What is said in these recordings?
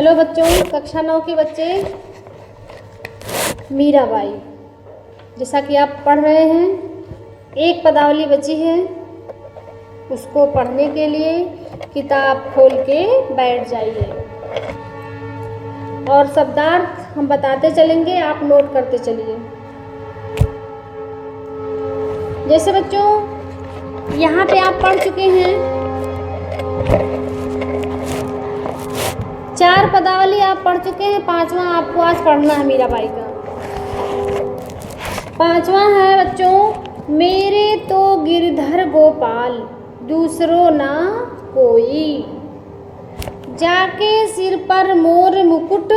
Hello बच्चों, कक्षा 9 के बच्चे। मीराबाई, जैसा कि आप पढ़ रहे हैं, एक पदावली बची है। उसको पढ़ने के लिए किताब खोल के बैठ जाइए और शब्दार्थ हम बताते चलेंगे, आप नोट करते चलिए। जैसे बच्चों यहाँ पे आप पढ़ चुके हैं, 4 पदावली आप पढ़ चुके हैं। 5वां आपको आज पढ़ना है मीराबाई का। 5वां है बच्चों, मेरे तो गिरधर गोपाल दूसरो ना कोई, जाके सिर पर मोर मुकुट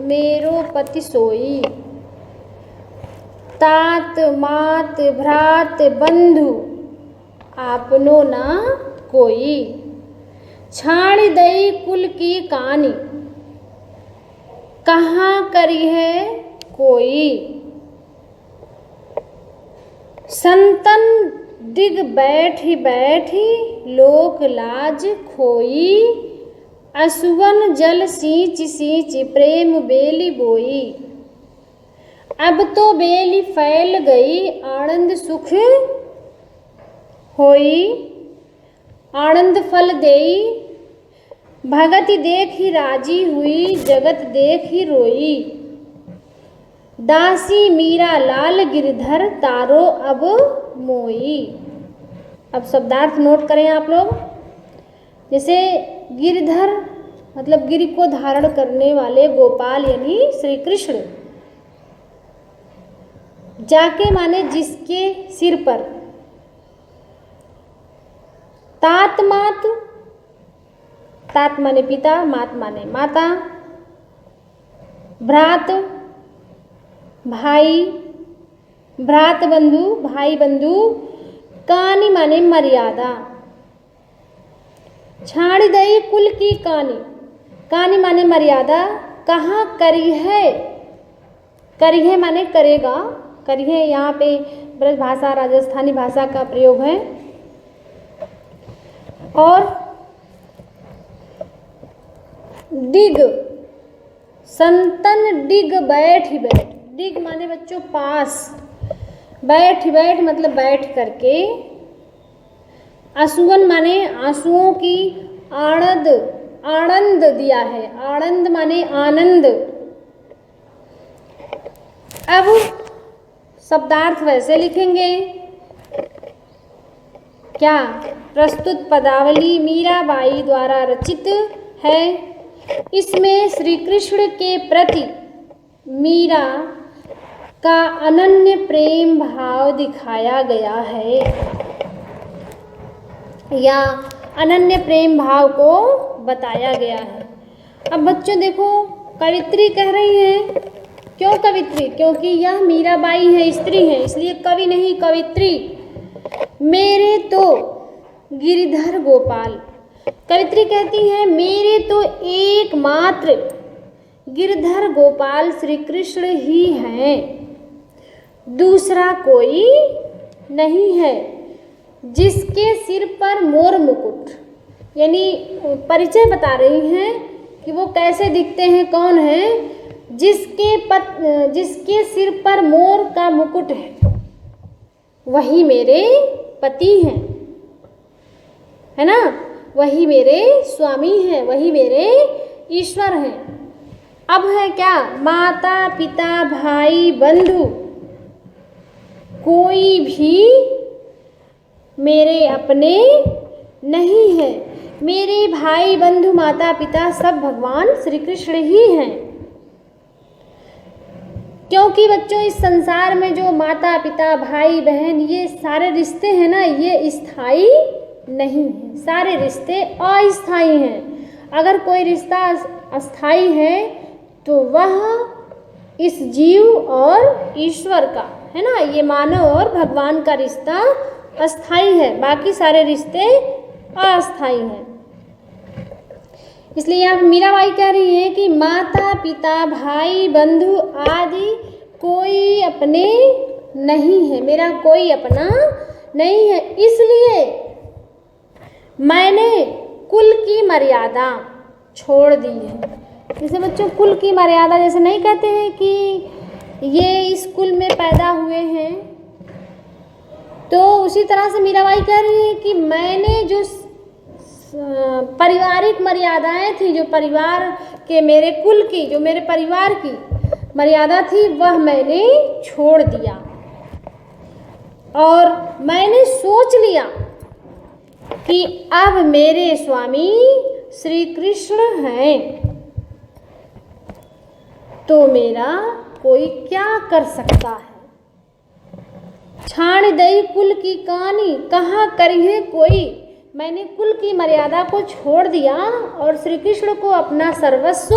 मेरो पति सोई, तात मात भ्रात बंधु आपनो ना कोई, छाड़ दई कुल की कहानी कहाँ करी है कोई, संतन दिग बैठी बैठी लोक लाज खोई, असुवन जल सींच सींच प्रेम बेली बोई, अब तो बेली फैल गई आनंद सुख होई, आनंद फल देई भगति देखी राजी हुई, जगत देखी रोई, दासी मीरा लाल गिरधर तारो अब मोई। अब शब्दार्थ नोट करें आप लोग। जैसे गिरधर मतलब गिर को धारण करने वाले गोपाल यानी श्री कृष्ण, जाके माने जिसके सिर पर, तात मात, तात माने पिता, मात माने माता, भ्रात भाई, भ्रात बंधु भाई बंधु, कानी माने मर्यादा, छाड़ दई कुल की कानी, कानी माने मर्यादा, कहाँ करी है, करी है माने करेगा, करी है यहाँ पे ब्रज भाषा राजस्थानी भाषा का प्रयोग है। और डिग, संतन डिग बैठ बैठ, डिग माने बच्चों पास, बैठ बैठ मतलब बैठ करके, आंसुअन माने आंसुओं की आनंद, आनंद दिया है, आनंद माने आनंद। अब शब्दार्थ वैसे लिखेंगे क्या, प्रस्तुत पदावली मीराबाई द्वारा रचित है। इसमें श्री कृष्ण के प्रति मीरा का अनन्य प्रेम भाव दिखाया गया है, या अनन्य प्रेम भाव को बताया गया है। अब बच्चों देखो, कवित्री कह रही है, क्यों कवित्री, क्योंकि यह मीराबाई है, स्त्री है, इसलिए कवि नहीं कवित्री। मेरे तो गिरधर गोपाल, कवित्री कहती है मेरे तो एकमात्र गिरधर गोपाल श्री कृष्ण ही हैं, दूसरा कोई नहीं है, जिसके सिर पर मोर मुकुट, यानी परिचय बता रही हैं कि वो कैसे दिखते हैं, कौन है, जिसके सिर पर मोर का मुकुट है वही मेरे पति हैं, है ना, वही मेरे स्वामी हैं, वही मेरे ईश्वर हैं। अब है क्या, माता पिता भाई बंधु कोई भी मेरे अपने नहीं है, मेरे भाई बंधु माता पिता सब भगवान श्री कृष्ण ही हैं। क्योंकि बच्चों इस संसार में जो माता पिता भाई बहन ये सारे रिश्ते हैं ना, ये स्थायी नहीं है, सारे रिश्ते अस्थायी हैं। अगर कोई रिश्ता अस्थायी है तो वह इस जीव और ईश्वर का है ना, ये मानव और भगवान का रिश्ता अस्थायी है, बाकी सारे रिश्ते अस्थायी हैं। इसलिए यहाँ मीराबाई कह रही है कि माता पिता भाई बंधु आदि कोई अपने नहीं है, मेरा कोई अपना नहीं है, इसलिए मैंने कुल की मर्यादा छोड़ दी है। जैसे बच्चों कुल की मर्यादा, जैसे नहीं कहते हैं कि ये इस कुल में पैदा हुए हैं, तो उसी तरह से मीराबाई कह रही है कि मैंने जो पारिवारिक मर्यादाएं थी, जो परिवार के मेरे कुल की, जो मेरे परिवार की मर्यादा थी, वह मैंने छोड़ दिया और मैंने सोच लिया कि अब मेरे स्वामी श्री कृष्ण हैं, तो मेरा कोई क्या कर सकता है। छाण दई कुल की कहानी कहाँ करी है कोई। मैंने कुल की मर्यादा को छोड़ दिया और श्री कृष्ण को अपना सर्वस्व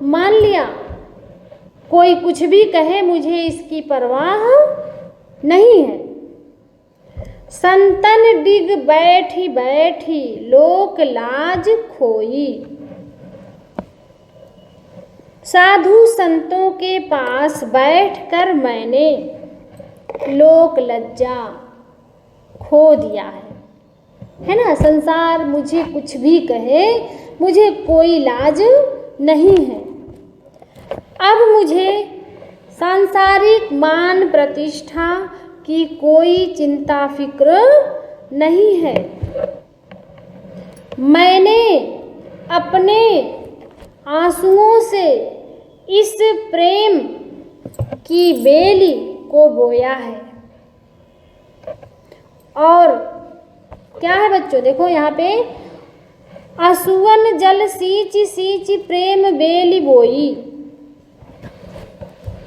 मान लिया। कोई कुछ भी कहे, मुझे इसकी परवाह नहीं है। संतन डिग बैठी बैठी लोक लाज खोई। साधु संतों के पास बैठकर मैंने लोक लज्जा खो दिया है ना। संसार मुझे कुछ भी कहे, मुझे कोई लाज नहीं है। अब मुझे सांसारिक मान प्रतिष्ठा की कोई चिंता फिक्र नहीं है। मैंने अपने आंसुओं से इस प्रेम की बेली को बोया है। और क्या है बच्चों, देखो यहाँ पे आंसुअन जल सींच सींच प्रेम बेली बोई।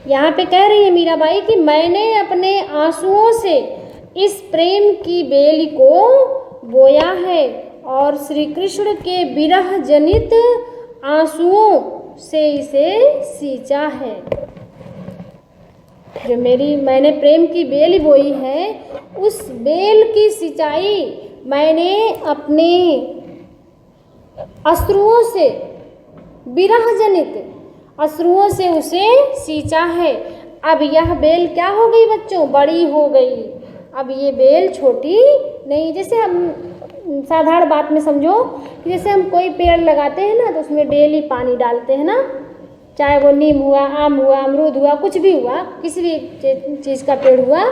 यहाँ पे कह रही है मीराबाई कि मैंने अपने आंसुओं से इस प्रेम की बेली को बोया है और श्री कृष्ण के विरह जनित आंसुओं से इसे सींचा है। जो मैंने प्रेम की बेल बोई है, उस बेल की सिंचाई मैंने अपने अश्रुओं से, विरह जनित अश्रुओं से उसे सींचा है। अब यह बेल क्या हो गई बच्चों, बड़ी हो गई। अब ये बेल छोटी नहीं। जैसे हम साधारण बात में समझो, जैसे हम कोई पेड़ लगाते हैं ना, तो उसमें डेली पानी डालते हैं ना, चाहे वो नीम हुआ, आम हुआ, अमरूद हुआ, कुछ भी हुआ, किसी भी चीज़ का पेड़ हुआ,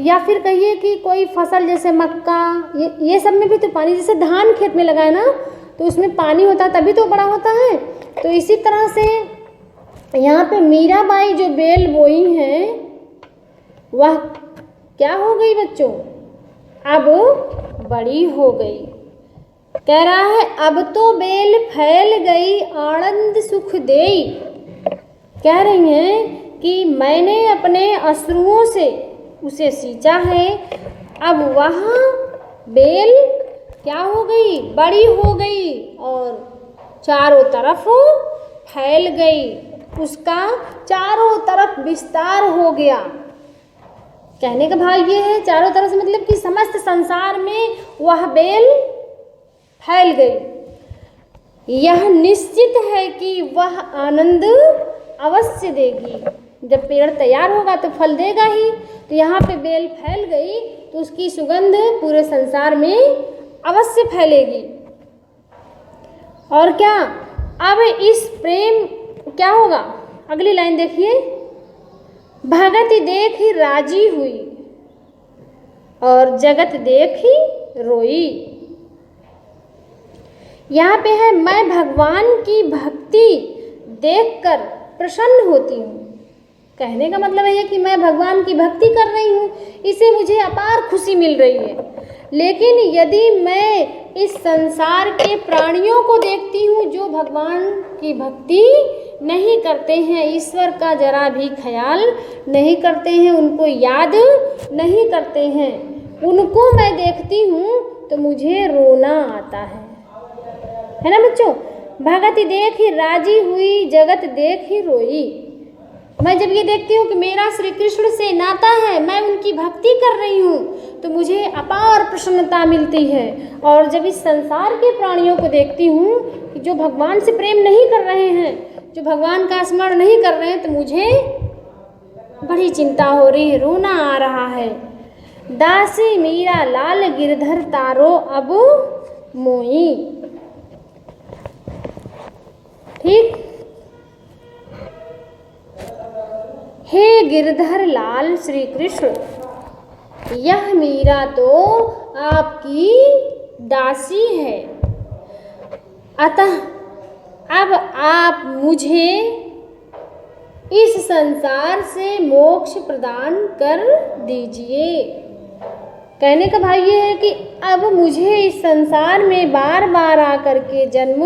या फिर कहिए कि कोई फसल जैसे मक्का, ये सब में भी तो पानी, जैसे धान खेत में लगाए ना, तो उसमें पानी होता है तभी तो बड़ा होता है। तो इसी तरह से यहाँ पे मीराबाई जो बेल बोई हैं, वह क्या हो गई बच्चों, अब बड़ी हो गई। कह रहा है अब तो बेल फैल गई आनंद सुख देई। कह रही हैं कि मैंने अपने अश्रुओं से उसे सींचा है, अब वह बेल क्या हो गई, बड़ी हो गई और चारों तरफ फैल गई, उसका चारों तरफ विस्तार हो गया। कहने का भाव ये है, चारों तरफ से मतलब कि समस्त संसार में वह बेल फैल गई। यह निश्चित है कि वह आनंद अवश्य देगी। जब पेड़ तैयार होगा तो फल देगा ही। तो यहाँ पे बेल फैल गई तो उसकी सुगंध पूरे संसार में अवश्य फैलेगी। और क्या, अब इस प्रेम क्या होगा, अगली लाइन देखिए, भगत देख ही राजी हुई और जगत देख ही रोई। यहाँ पे है मैं भगवान की भक्ति देखकर प्रसन्न होती हूँ। कहने का मतलब है कि मैं भगवान की भक्ति कर रही हूँ, इससे मुझे अपार खुशी मिल रही है। लेकिन यदि मैं इस संसार के प्राणियों को देखती हूँ जो भगवान की भक्ति नहीं करते हैं, ईश्वर का जरा भी ख्याल नहीं करते हैं, उनको याद नहीं करते हैं, उनको मैं देखती हूँ तो मुझे रोना आता है ना बच्चों। भगत देख ही राजी हुई, जगत देख ही रोई। मैं जब ये देखती हूँ कि मेरा श्री कृष्ण से नाता है, मैं उनकी भक्ति कर रही हूँ, तो मुझे अपार प्रसन्नता मिलती है। और जब इस संसार के प्राणियों को देखती हूँ कि जो भगवान से प्रेम नहीं कर रहे हैं, जो भगवान का स्मरण नहीं कर रहे हैं, तो मुझे बड़ी चिंता हो रही है, रोना आ रहा है। दासी मीरा लाल गिरधर तारो अब मोई। ठीक, गिरधर लाल श्री कृष्ण, यह मीरा तो आपकी दासी है, अतः अब आप मुझे इस संसार से मोक्ष प्रदान कर दीजिए। कहने का भाव ये है कि अब मुझे इस संसार में बार बार आकर के जन्म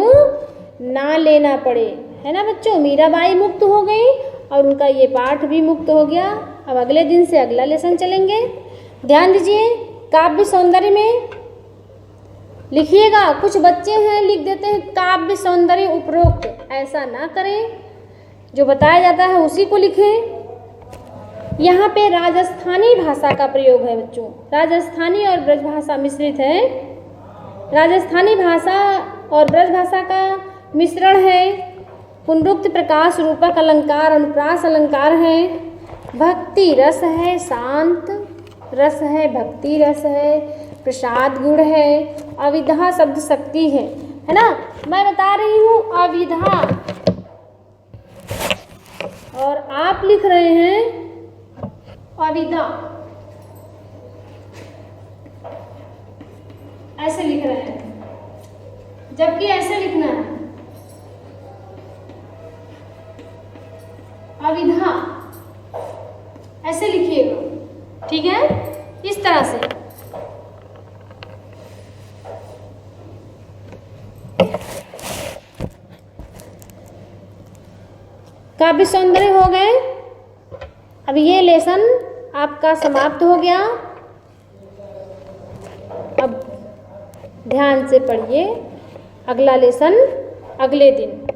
ना लेना पड़े, है ना बच्चों। मीराबाई मुक्त हो गई और उनका ये पाठ भी मुक्त हो गया। अब अगले दिन से अगला लेसन चलेंगे। ध्यान दीजिए, काव्य सौंदर्य में लिखिएगा। कुछ बच्चे हैं लिख देते हैं काव्य सौंदर्य उपरोक्त, ऐसा ना करें, जो बताया जाता है उसी को लिखें। यहाँ पे राजस्थानी भाषा का प्रयोग है बच्चों, राजस्थानी और ब्रज भाषा मिश्रित है। राजस्थानी भाषा और ब्रज भाषा का मिश्रण है। पुनरुक्त प्रकाश रूपक अलंकार अनुप्रास अलंकार है। भक्ति रस है, शांत रस है, भक्ति रस है, प्रसाद गुण है, अविधा शब्द शक्ति है ना। मैं बता रही हूँ अविधा और आप लिख रहे हैं अविदा, ऐसे लिख रहे हैं, जबकि ऐसे लिखना है अविधा, ऐसे लिखिएगा, ठीक है, इस तरह से। काव्य सौंदर्य हो गए। अब ये लेसन आपका समाप्त हो गया। अब ध्यान से पढ़िए, अगला लेसन अगले दिन।